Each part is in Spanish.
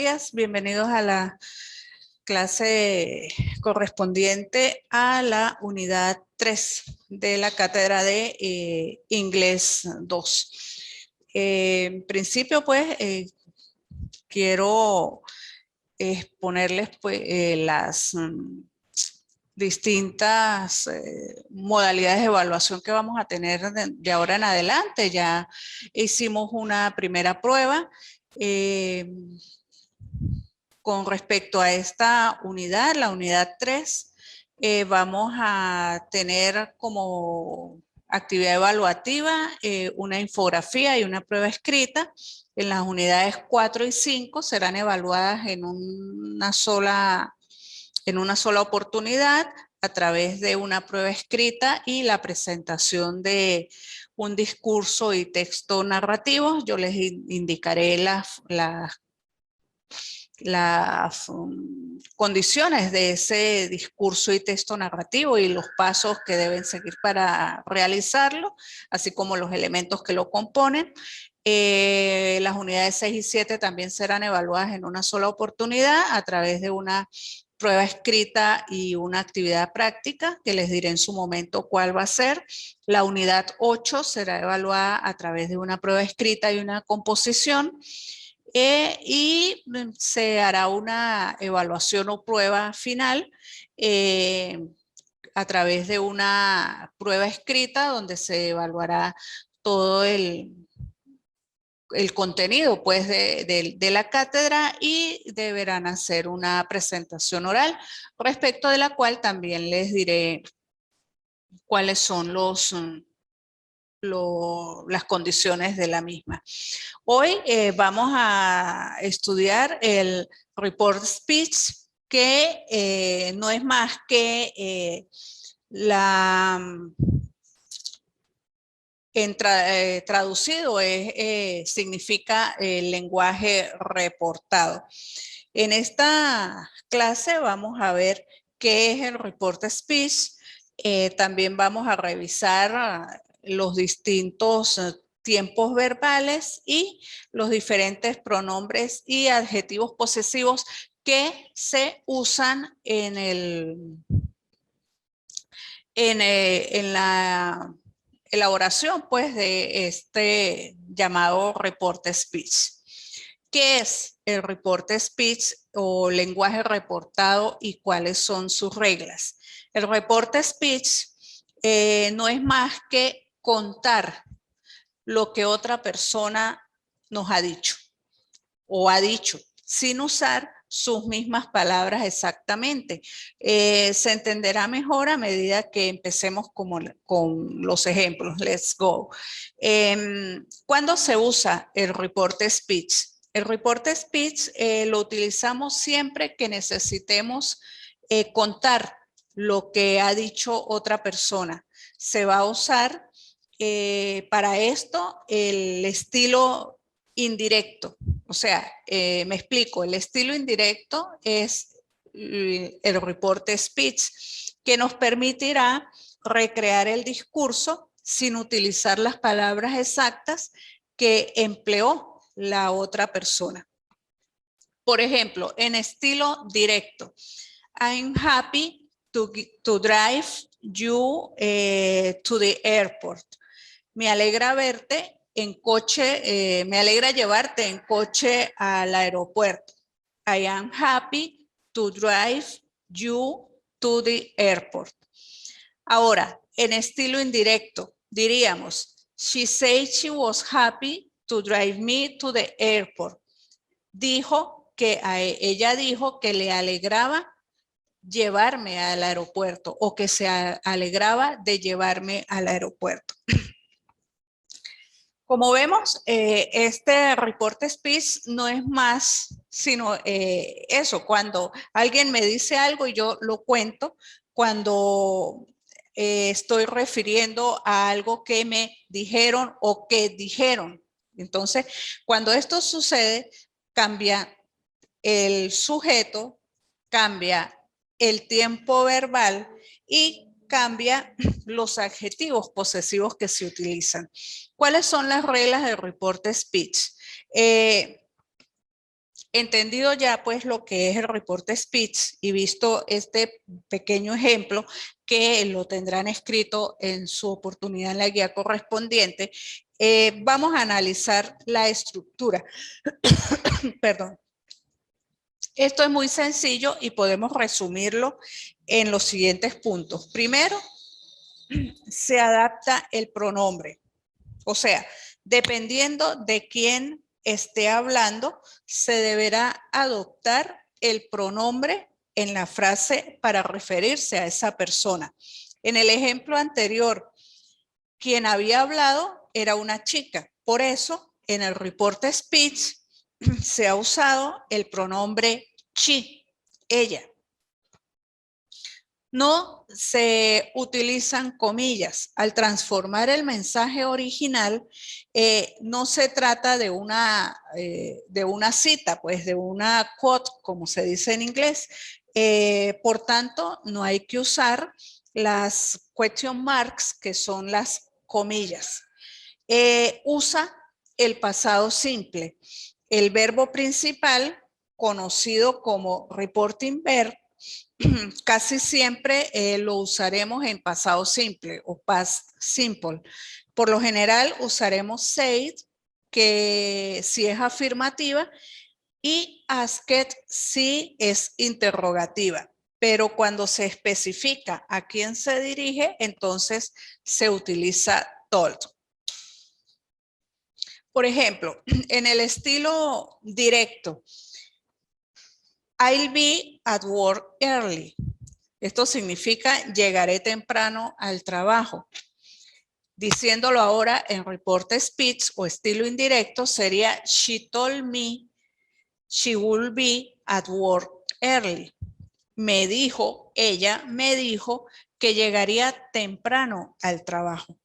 días, bienvenidos a la clase correspondiente a la unidad 3 de la cátedra de Inglés 2. En principio, pues, quiero exponerles pues, las distintas modalidades de evaluación que vamos a tener de ahora en adelante. Ya hicimos una primera prueba. Con respecto a esta unidad, la unidad 3, vamos a tener como actividad evaluativa una infografía y una prueba escrita. En las unidades 4 y 5 serán evaluadas en una sola oportunidad a través de una prueba escrita y la presentación de un discurso y texto narrativo. Yo les indicaré las condiciones de ese discurso y texto narrativo y los pasos que deben seguir para realizarlo, así como los elementos que lo componen. Las unidades 6 y 7 también serán evaluadas en una sola oportunidad a través de una prueba escrita y una actividad práctica, que les diré en su momento cuál va a ser. La unidad 8 será evaluada a través de una prueba escrita y una composición. Y se hará una evaluación o prueba final a través de una prueba escrita donde se evaluará todo el contenido pues, de la cátedra y deberán hacer una presentación oral, respecto de la cual también les diré cuáles son las condiciones de la misma. Hoy vamos a estudiar el report speech, que no es más que traducido significa el lenguaje reportado. En esta clase vamos a ver qué es el report speech. También vamos a revisar los distintos tiempos verbales y los diferentes pronombres y adjetivos posesivos que se usan en la elaboración pues, de este llamado report speech. ¿Qué es el report speech o lenguaje reportado y cuáles son sus reglas? El report speech no es más que contar lo que otra persona nos ha dicho o ha dicho, sin usar sus mismas palabras exactamente. Se entenderá mejor a medida que empecemos con los ejemplos. Let's go. ¿Cuándo se usa el report speech? El report speech lo utilizamos siempre que necesitemos contar lo que ha dicho otra persona. Se va a usar para esto el estilo indirecto. O sea, me explico, el estilo indirecto es el report speech, que nos permitirá recrear el discurso sin utilizar las palabras exactas que empleó la otra persona. Por ejemplo, en estilo directo, I'm happy to drive you to the airport. Me alegra verte en coche, me alegra llevarte en coche al aeropuerto. I am happy to drive you to the airport. Ahora, en estilo indirecto, diríamos, she said she was happy to drive me to the airport. Ella dijo que le alegraba llevarme al aeropuerto o que se alegraba de llevarme al aeropuerto. Como vemos, este report speech no es más sino eso, cuando alguien me dice algo y yo lo cuento, cuando estoy refiriendo a algo que me dijeron o que dijeron. Entonces, cuando esto sucede, cambia el sujeto, cambia el tiempo verbal y cambia los adjetivos posesivos que se utilizan. ¿Cuáles son las reglas del report speech? Entendido ya pues lo que es el reporte speech y visto este pequeño ejemplo que lo tendrán escrito en su oportunidad en la guía correspondiente, vamos a analizar la estructura. Perdón. Esto es muy sencillo y podemos resumirlo en los siguientes puntos. Primero, se adapta el pronombre. O sea, dependiendo de quién esté hablando, se deberá adoptar el pronombre en la frase para referirse a esa persona. En el ejemplo anterior, quien había hablado era una chica. Por eso, en el reporte speech se ha usado el pronombre she, ella. No se utilizan comillas. Al transformar el mensaje original, no se trata de una cita, pues de una quote, como se dice en inglés. Por tanto, no hay que usar las question marks, que son las comillas. Usa el pasado simple. El verbo principal, conocido como reporting verb, casi siempre lo usaremos en pasado simple o past simple. Por lo general usaremos said, que si es afirmativa, y asked si es interrogativa. Pero cuando se especifica a quién se dirige, entonces se utiliza told. Por ejemplo, en el estilo directo, I'll be at work early. Esto significa llegaré temprano al trabajo. Diciéndolo ahora en reporte speech o estilo indirecto sería she told me she will be at work early. Me dijo, ella me dijo que llegaría temprano al trabajo.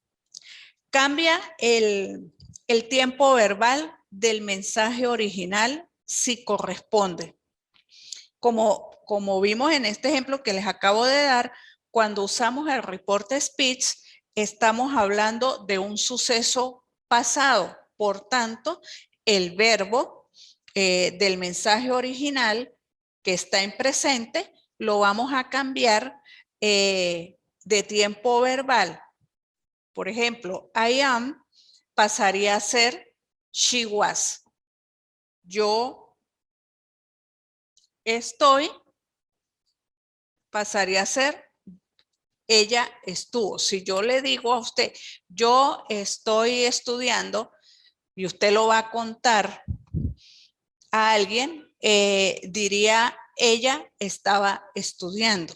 Cambia el tiempo verbal del mensaje original si corresponde. Como vimos en este ejemplo que les acabo de dar, cuando usamos el reporte speech, estamos hablando de un suceso pasado. Por tanto, el verbo del mensaje original que está en presente, lo vamos a cambiar de tiempo verbal. Por ejemplo, I am pasaría a ser she was. Yo estoy pasaría a ser ella estuvo. Si yo le digo a usted, yo estoy estudiando y usted lo va a contar a alguien, diría ella estaba estudiando,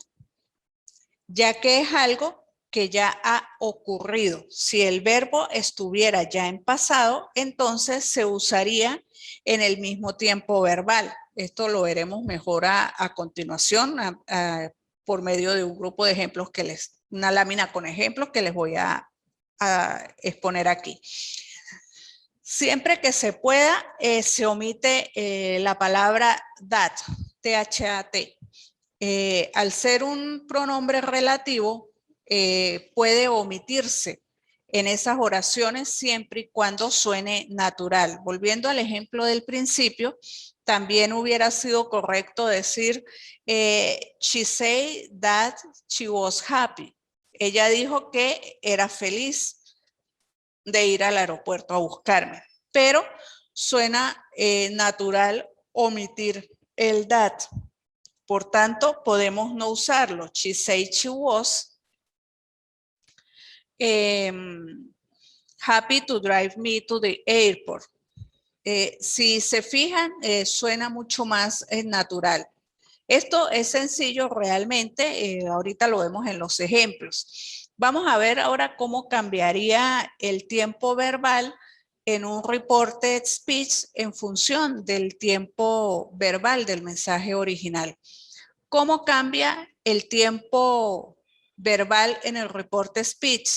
ya que es algo que ya ha ocurrido. Si el verbo estuviera ya en pasado, entonces se usaría en el mismo tiempo verbal. Esto lo veremos mejor a continuación, por medio de un grupo de ejemplos una lámina con ejemplos que les voy a exponer aquí. Siempre que se pueda, se omite la palabra that, T-H-A-T. Al ser un pronombre relativo, puede omitirse en esas oraciones siempre y cuando suene natural. Volviendo al ejemplo del principio, también hubiera sido correcto decir, she said that she was happy. Ella dijo que era feliz de ir al aeropuerto a buscarme, pero suena natural omitir el that. Por tanto, podemos no usarlo. She said she was happy to drive me to the airport. Si se fijan, suena mucho más natural. Esto es sencillo realmente, ahorita lo vemos en los ejemplos. Vamos a ver ahora cómo cambiaría el tiempo verbal en un reported speech en función del tiempo verbal del mensaje original. ¿Cómo cambia el tiempo verbal en el reporte speech?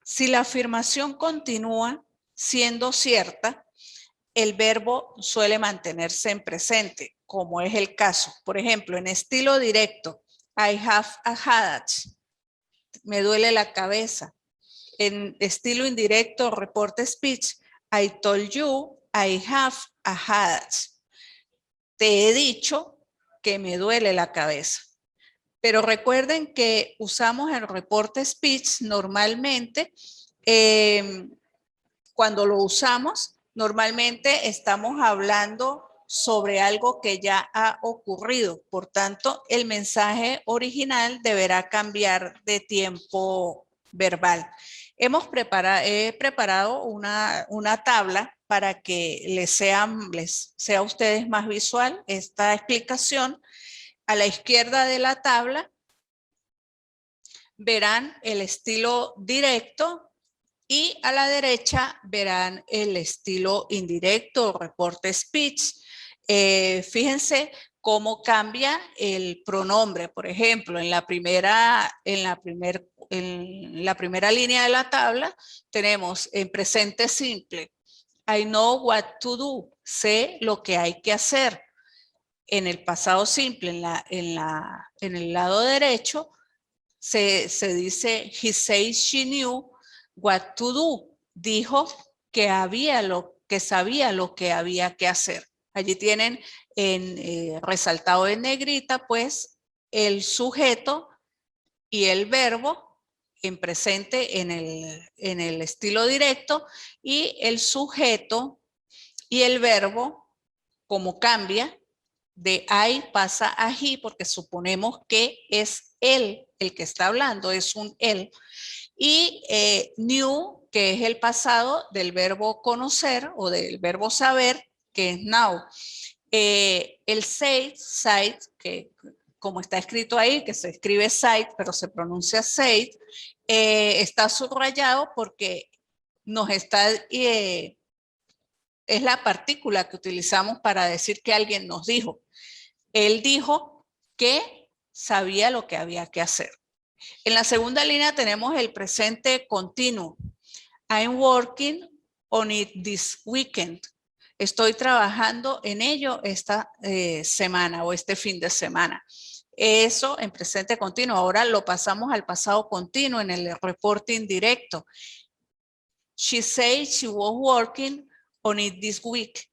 Si la afirmación continúa siendo cierta, el verbo suele mantenerse en presente, como es el caso. Por ejemplo, en estilo directo, I have a headache, me duele la cabeza. En estilo indirecto, reporte speech, I told you I have a headache. te he dicho que me duele la cabeza. Pero recuerden que usamos el reporte speech normalmente, cuando lo usamos, normalmente estamos hablando sobre algo que ya ha ocurrido. Por tanto, el mensaje original deberá cambiar de tiempo verbal. He preparado una tabla para que les sea a ustedes más visual esta explicación. A la izquierda de la tabla verán el estilo directo y a la derecha verán el estilo indirecto, reporte speech. Fíjense cómo cambia el pronombre. Por ejemplo, en la primera línea de la tabla tenemos en presente simple, I know what to do, sé lo que hay que hacer. En el pasado simple, en el lado derecho, se dice, he says she knew what to do. Dijo que sabía lo que había que hacer. Allí tienen resaltado en negrita, pues, el sujeto y el verbo en presente en el estilo directo, y el sujeto y el verbo, como cambia, de I pasa a he, porque suponemos que es él el que está hablando, es un él. Y knew, que es el pasado del verbo conocer o del verbo saber, que es now. El said, que como está escrito ahí, que se escribe said, pero se pronuncia said, está subrayado porque nos está... es la partícula que utilizamos para decir que alguien nos dijo. Él dijo que sabía lo que había que hacer. En la segunda línea tenemos el presente continuo. I'm working on it this weekend. Estoy trabajando en ello esta semana o este fin de semana. Eso en presente continuo. Ahora lo pasamos al pasado continuo en el reporte indirecto. She said she was working on it this week.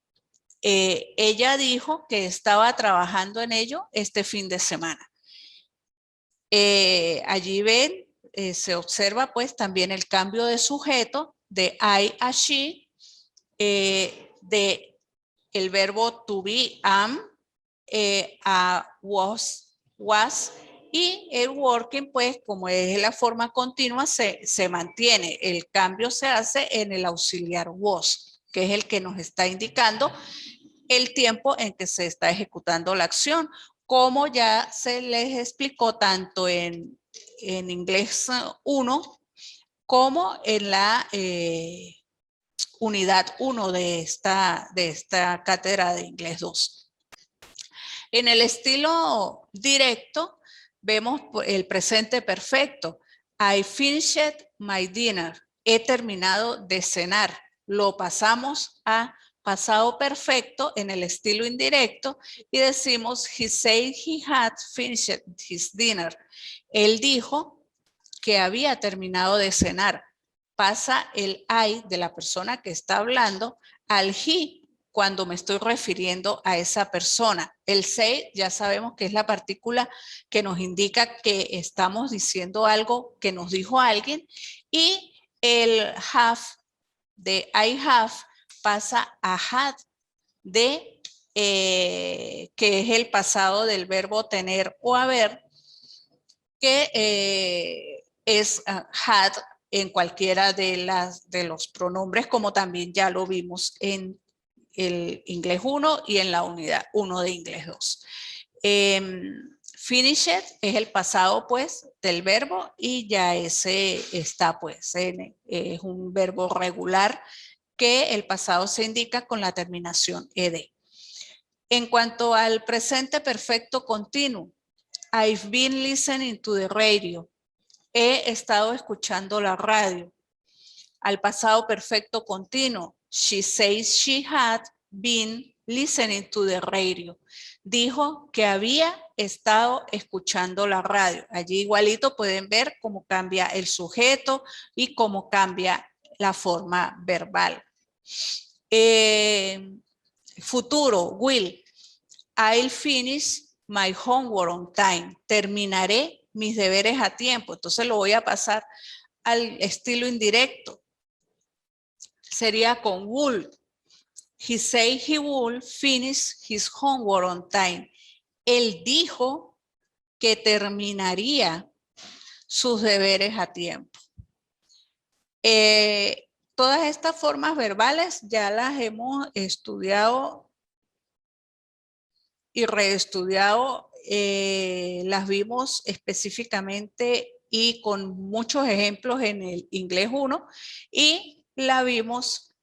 Ella dijo que estaba trabajando en ello este fin de semana. Allí ven, se observa pues también el cambio de sujeto de I a she, de el verbo to be, am, a was, y el working, pues como es la forma continua, se mantiene. El cambio se hace en el auxiliar was, que es el que nos está indicando el tiempo en que se está ejecutando la acción, como ya se les explicó tanto en inglés 1 como en la unidad 1 de esta cátedra de inglés 2. En el estilo directo vemos el presente perfecto. I finished my dinner. He terminado de cenar. Lo pasamos a pasado perfecto en el estilo indirecto y decimos he said he had finished his dinner. Él dijo que había terminado de cenar. Pasa el I de la persona que está hablando al he cuando me estoy refiriendo a esa persona. El say ya sabemos que es la partícula que nos indica que estamos diciendo algo que nos dijo alguien, y el have de I have pasa a had de que es el pasado del verbo tener o haber, que es had en cualquiera de los pronombres, como también ya lo vimos en el inglés 1 y en la unidad 1 de inglés 2. Finished es el pasado pues del verbo y ya ese está pues es un verbo regular que el pasado se indica con la terminación ed. En cuanto al presente perfecto continuo, I've been listening to the radio. He estado escuchando la radio. Al pasado perfecto continuo, she says she had been listening to the radio. Dijo que había estado escuchando la radio. Allí igualito pueden ver cómo cambia el sujeto y cómo cambia la forma verbal. Futuro, will. I'll finish my homework on time. Terminaré mis deberes a tiempo. Entonces lo voy a pasar al estilo indirecto. Sería con will. He said he will finish his homework on time. Él dijo que terminaría sus deberes a tiempo. Todas estas formas verbales ya las hemos estudiado y reestudiado, las vimos específicamente y con muchos ejemplos en el inglés 1 y la vimos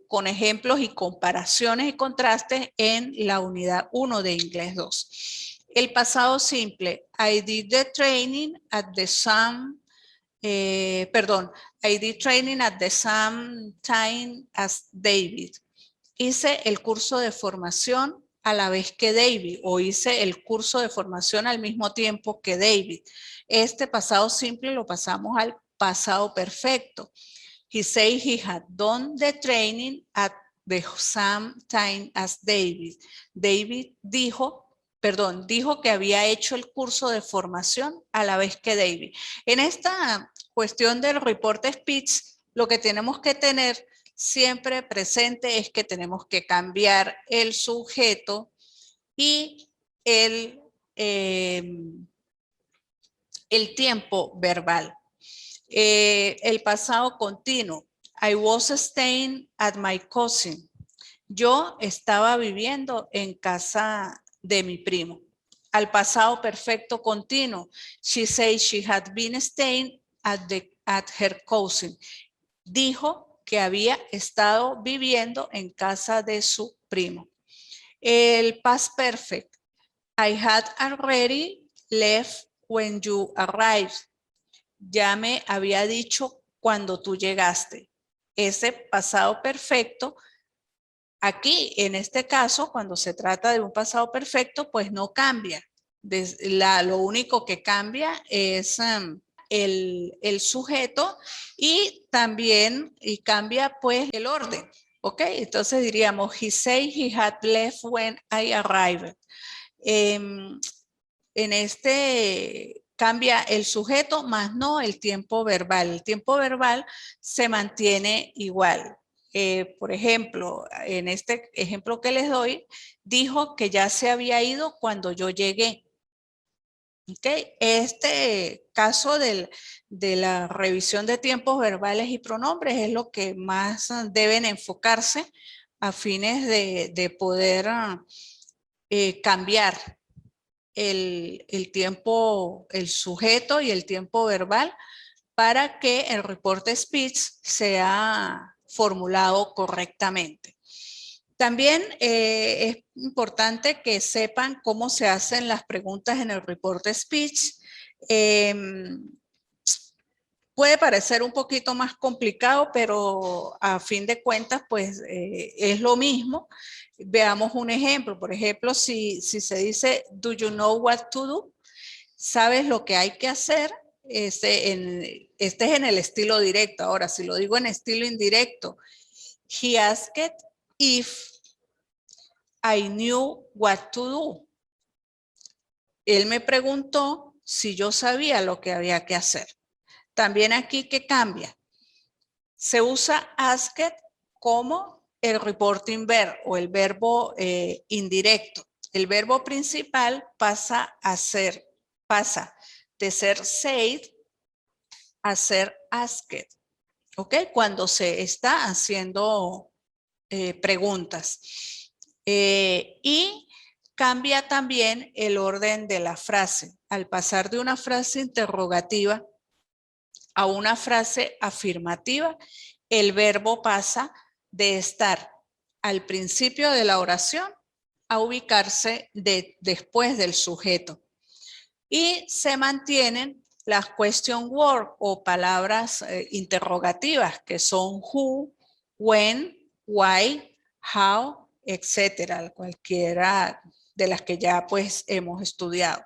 con ejemplos y comparaciones y contrastes en la unidad 1 de inglés 2. El pasado simple, I did the training at the same, I did training at the same time as David. Hice el curso de formación a la vez que David, o hice el curso de formación al mismo tiempo que David. Este pasado simple lo pasamos al pasado perfecto. He said he had done the training at the same time as David. David dijo que había hecho el curso de formación a la vez que David. En esta cuestión del reporte speech, lo que tenemos que tener siempre presente es que tenemos que cambiar el sujeto y el tiempo verbal. El pasado continuo. I was staying at my cousin. Yo estaba viviendo en casa de mi primo. Al pasado perfecto continuo. She said she had been staying at her cousin. Dijo que había estado viviendo en casa de su primo. El past perfect. I had already left when you arrived. Ya me había dicho cuando tú llegaste. Ese pasado perfecto, aquí en este caso, cuando se trata de un pasado perfecto, pues no cambia. Lo único que cambia es el sujeto y también cambia pues el orden. ¿Ok? Entonces diríamos, he said he had left when I arrived. En este cambia el sujeto más no el tiempo verbal. El tiempo verbal se mantiene igual. Por ejemplo, en este ejemplo que les doy, dijo que ya se había ido cuando yo llegué. Okay. Este caso de la revisión de tiempos verbales y pronombres es lo que más deben enfocarse a fines de poder cambiar el tiempo, el sujeto y el tiempo verbal para que el reporte speech sea formulado correctamente. También es importante que sepan cómo se hacen las preguntas en el reporte speech. Puede parecer un poquito más complicado, pero a fin de cuentas, pues es lo mismo. Veamos un ejemplo. Por ejemplo, si se dice, do you know what to do? ¿Sabes lo que hay que hacer? Este es en el estilo directo. Ahora, si lo digo en estilo indirecto, he asked if I knew what to do. Él me preguntó si yo sabía lo que había que hacer. También aquí, ¿qué cambia? Se usa asked como el reporting verb o el verbo indirecto. El verbo principal pasa de ser said a ser asked. ¿Ok? Cuando se está haciendo preguntas. Y cambia también el orden de la frase. Al pasar de una frase interrogativa a una frase afirmativa, el verbo pasa de estar al principio de la oración a ubicarse después del sujeto. Y se mantienen las question words o palabras interrogativas que son who, when, why, how, etcétera, cualquiera de las que ya pues hemos estudiado.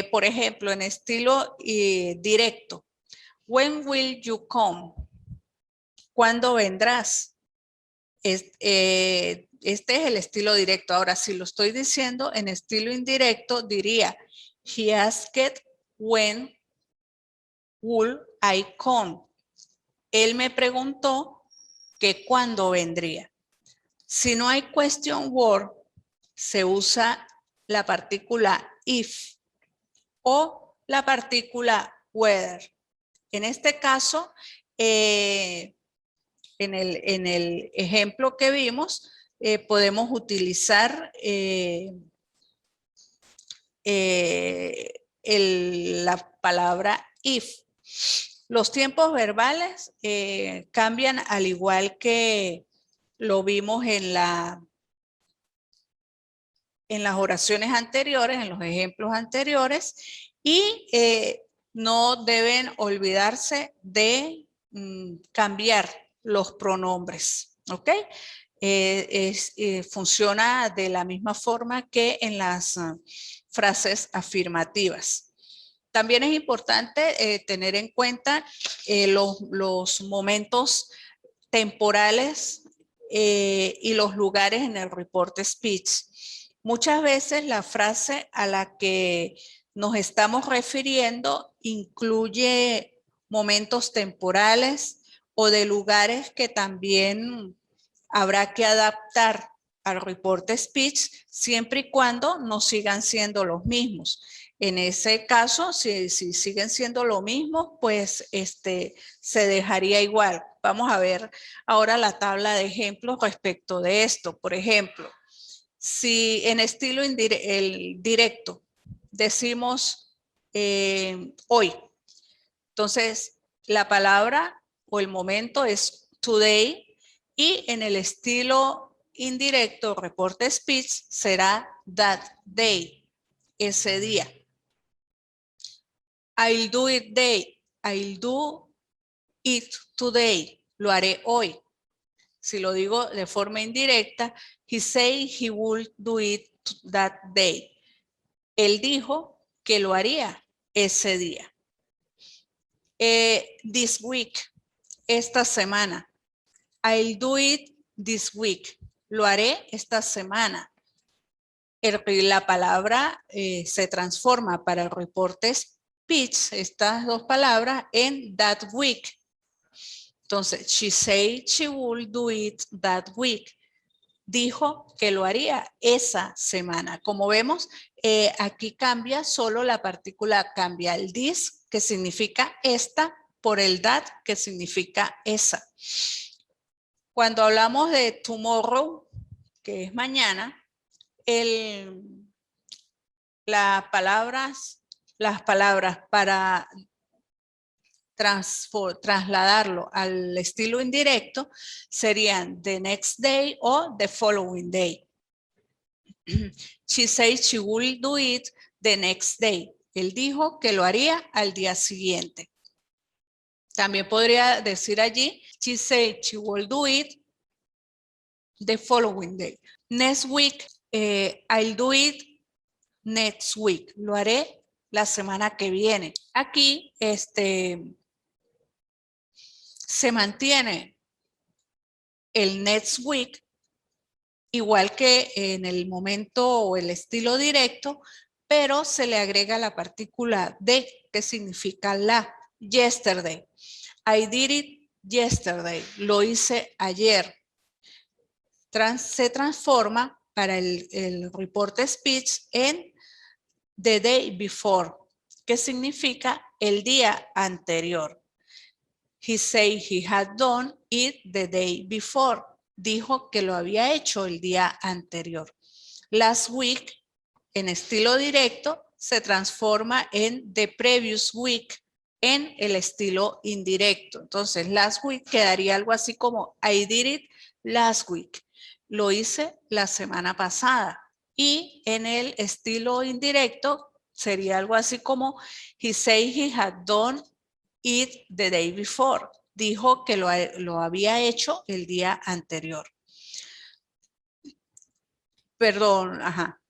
Por ejemplo, en estilo directo, when will you come? ¿Cuándo vendrás? este es el estilo directo. Ahora, si lo estoy diciendo en estilo indirecto, diría, he asked when will I come. Él me preguntó que cuándo vendría. Si no hay question word, se usa la partícula if o la partícula whether. En este caso, en el ejemplo que vimos, podemos utilizar la palabra if. Los tiempos verbales cambian al igual que lo vimos en las oraciones anteriores, en los ejemplos anteriores, y no deben olvidarse de cambiar los pronombres, ¿ok? Funciona de la misma forma que en las frases afirmativas. También es importante tener en cuenta los momentos temporales y los lugares en el report speech. Muchas veces la frase a la que nos estamos refiriendo incluye momentos temporales o de lugares que también habrá que adaptar al report speech siempre y cuando no sigan siendo los mismos. En ese caso, si siguen siendo lo mismo, pues se dejaría igual. Vamos a ver ahora la tabla de ejemplos respecto de esto. Por ejemplo, si en estilo directo decimos hoy, entonces la palabra o el momento es today y en el estilo indirecto, report speech, será that day, ese día. I'll do it today. Lo haré hoy. Si lo digo de forma indirecta, he said he would do it that day. Él dijo que lo haría ese día. This week, esta semana. I'll do it this week. Lo haré esta semana. La palabra se transforma para el reporte speech, estas dos palabras, en that week. Entonces, she said she would do it that week. Dijo que lo haría esa semana. Como vemos, aquí cambia solo la partícula, cambia el this, que significa esta, por el that, que significa esa. Cuando hablamos de tomorrow, que es mañana, las palabras para trasladarlo al estilo indirecto serían the next day o the following day. She said she will do it the next day. Él dijo que lo haría al día siguiente. También podría decir allí, she said she will do it the following day. Next week, I'll do it next week. Lo haré la semana que viene. Aquí, se mantiene el next week, igual que en el momento o el estilo directo, pero se le agrega la partícula de, que significa la, yesterday. I did it yesterday. Lo hice ayer. Se transforma para el report speech en the day before, que significa el día anterior. He said he had done it the day before. Dijo que lo había hecho el día anterior. Last week, en estilo directo, se transforma en the previous week, en el estilo indirecto. Entonces, last week quedaría algo así como I did it last week. Lo hice la semana pasada. Y en el estilo indirecto sería algo así como he said he had done it the day before. Dijo que lo había hecho el día anterior. Perdón, ajá.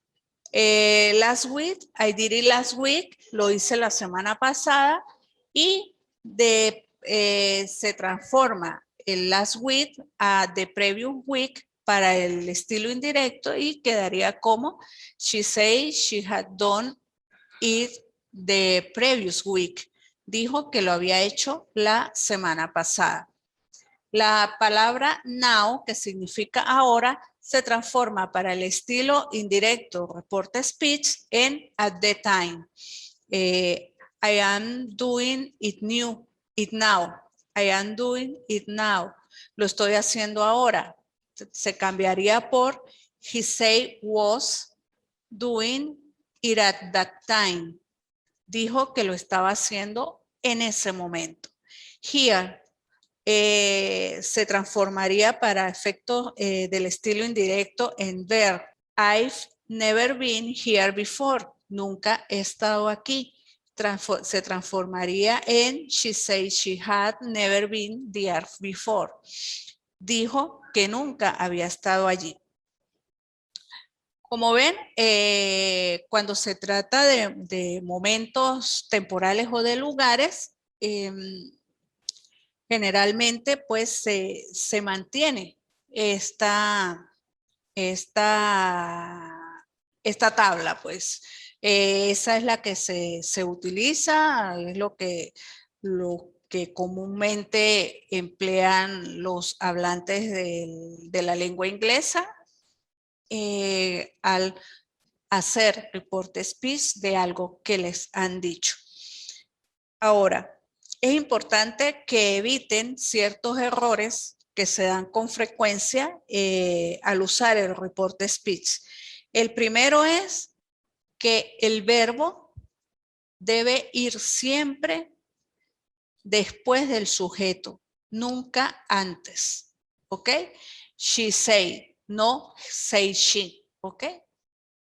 Last week, I did it last week. Lo hice la semana pasada. Y se transforma el last week a the previous week para el estilo indirecto y quedaría como she said she had done it the previous week. Dijo que lo había hecho la semana pasada. La palabra now, que significa ahora, se transforma para el estilo indirecto report speech en at the time. I am doing it now. I am doing it now. Lo estoy haciendo ahora. Se cambiaría por he said was doing it at that time. Dijo que lo estaba haciendo en ese momento. Here se transformaría para efectos del estilo indirecto en verb. I've never been here before. Nunca he estado aquí. Se transformaría en she said she had never been there before. Dijo que nunca había estado allí. Como ven, cuando se trata de momentos temporales o de lugares, generalmente pues se mantiene esta tabla, pues. Esa es la que se utiliza, es lo que comúnmente emplean los hablantes de la lengua inglesa al hacer report speech de algo que les han dicho. Ahora, es importante que eviten ciertos errores que se dan con frecuencia al usar el report speech. El primero es que el verbo debe ir siempre después del sujeto, nunca antes. ¿Ok? She said, no say she. ¿Ok?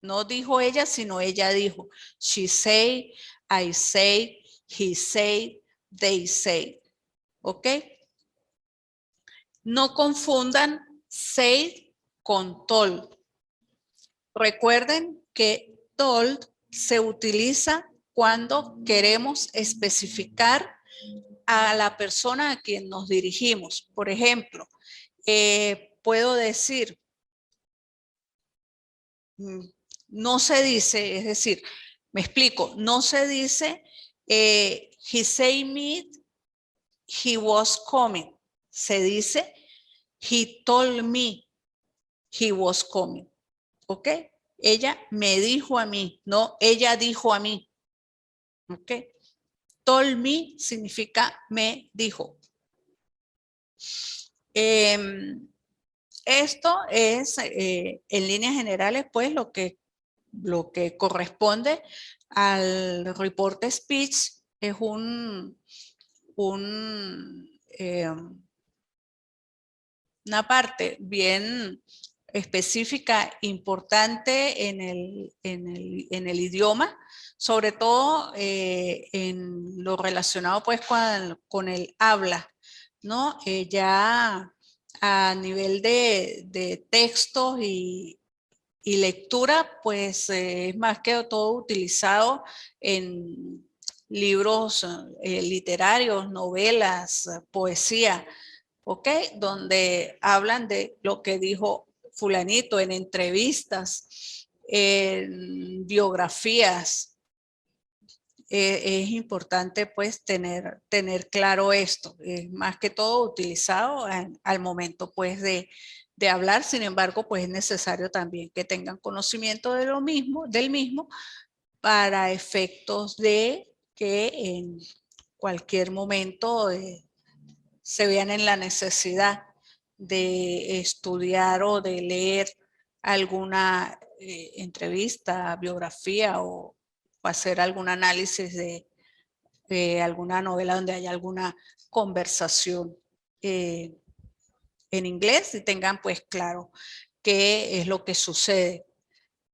No dijo ella, sino ella dijo. She said, I say, he said, they say. ¿Ok? No confundan said con told. Recuerden que told se utiliza cuando queremos especificar a la persona a quien nos dirigimos. Por ejemplo, puedo decir, no se dice, es decir, me explico, no se dice, he said me, he was coming. Se dice, he told me he was coming. ¿Ok? Ella me dijo a mí, no, ella dijo a mí. ¿Ok? Told me significa me dijo. Esto es, en líneas generales, pues lo que corresponde al report speech es una parte bien específica, importante en el idioma, sobre todo en lo relacionado pues con el habla, ¿no? Ya a nivel de textos y lectura, pues es más que todo utilizado en libros literarios, novelas, poesía, ¿ok? Donde hablan de lo que dijo fulanito en entrevistas, en biografías. Es importante pues tener claro esto. Es más que todo utilizado al momento pues de hablar. Sin embargo, pues es necesario también que tengan conocimiento de del mismo para efectos de que en cualquier momento se vean en la necesidad de estudiar o de leer alguna entrevista, biografía o hacer algún análisis de alguna novela donde haya alguna conversación en inglés y tengan pues claro qué es lo que sucede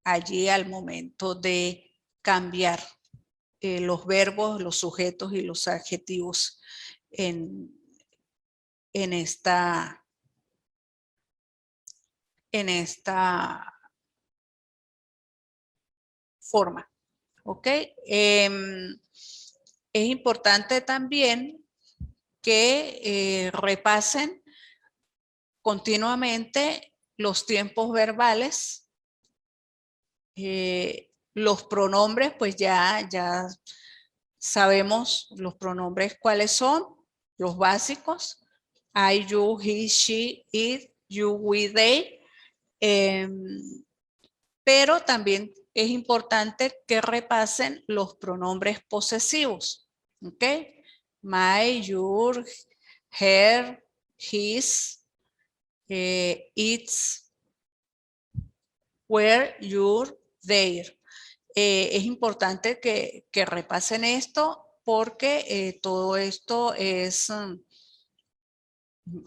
allí al momento de cambiar los verbos, los sujetos y los adjetivos en esta forma. ¿Ok? Es importante también que repasen continuamente los tiempos verbales. Los pronombres, pues ya sabemos los pronombres cuáles son, los básicos. I, you, he, she, it, you, we, they. Pero también es importante que repasen los pronombres posesivos. ¿Ok? My, your, her, his, its, where, your, their. Es importante que repasen esto porque todo esto es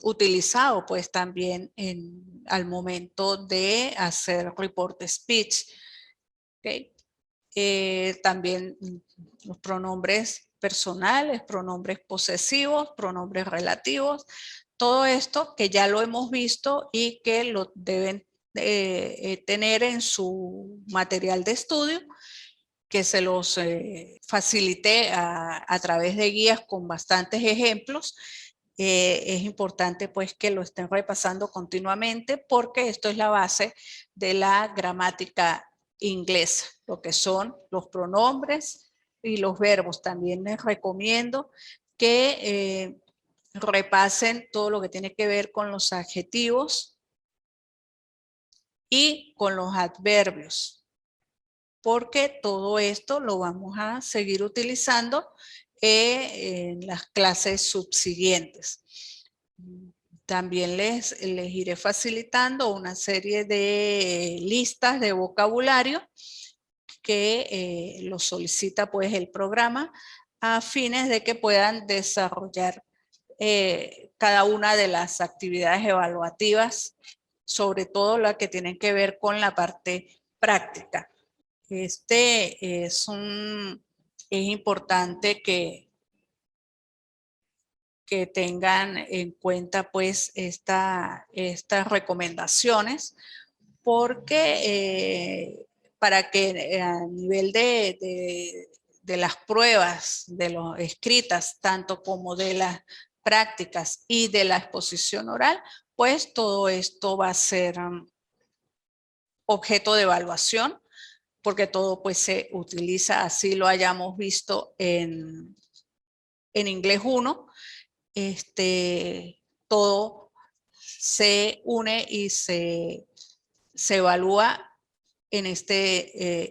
utilizado pues también al momento de hacer report speech. ¿Okay? También los pronombres personales, pronombres posesivos, pronombres relativos, todo esto que ya lo hemos visto y que lo deben tener en su material de estudio, que se los facilité a través de guías con bastantes ejemplos. Es importante pues que lo estén repasando continuamente porque esto es la base de la gramática inglesa, lo que son los pronombres y los verbos. También les recomiendo que repasen todo lo que tiene que ver con los adjetivos y con los adverbios, porque todo esto lo vamos a seguir utilizando en las clases subsiguientes. También les iré facilitando una serie de listas de vocabulario que lo solicita pues el programa a fines de que puedan desarrollar cada una de las actividades evaluativas, sobre todo la que tienen que ver con la parte práctica. Es importante que tengan en cuenta pues estas recomendaciones, porque para que a nivel de las pruebas, de las escritas, tanto como de las prácticas y de la exposición oral, pues todo esto va a ser objeto de evaluación, porque todo pues se utiliza, así lo hayamos visto en inglés 1, todo se une y se evalúa en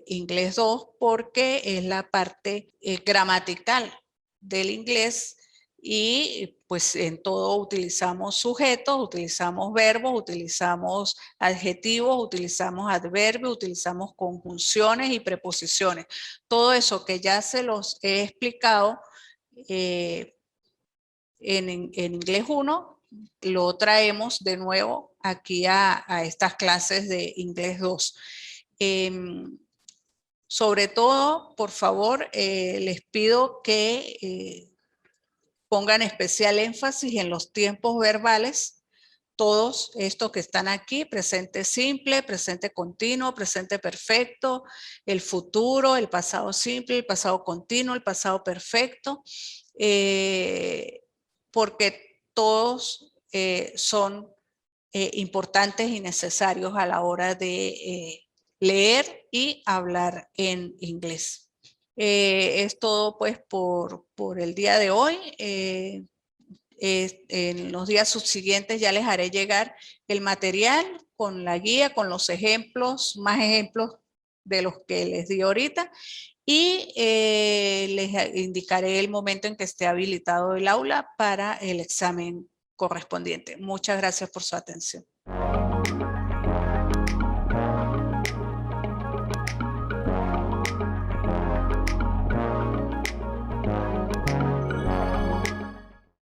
inglés 2 porque es la parte gramatical del inglés y pues en todo utilizamos sujetos, utilizamos verbos, utilizamos adjetivos, utilizamos adverbios, utilizamos conjunciones y preposiciones. Todo eso que ya se los he explicado en inglés 1, lo traemos de nuevo aquí a estas clases de inglés 2. Sobre todo, por favor, les pido que pongan especial énfasis en los tiempos verbales, todos estos que están aquí: presente simple, presente continuo, presente perfecto, el futuro, el pasado simple, el pasado continuo, el pasado perfecto, porque todos son importantes y necesarios a la hora de leer y hablar en inglés. Es todo pues por el día de hoy. En los días subsiguientes ya les haré llegar el material con la guía, con los ejemplos, más ejemplos de los que les di ahorita, y les indicaré el momento en que esté habilitado el aula para el examen correspondiente. Muchas gracias por su atención.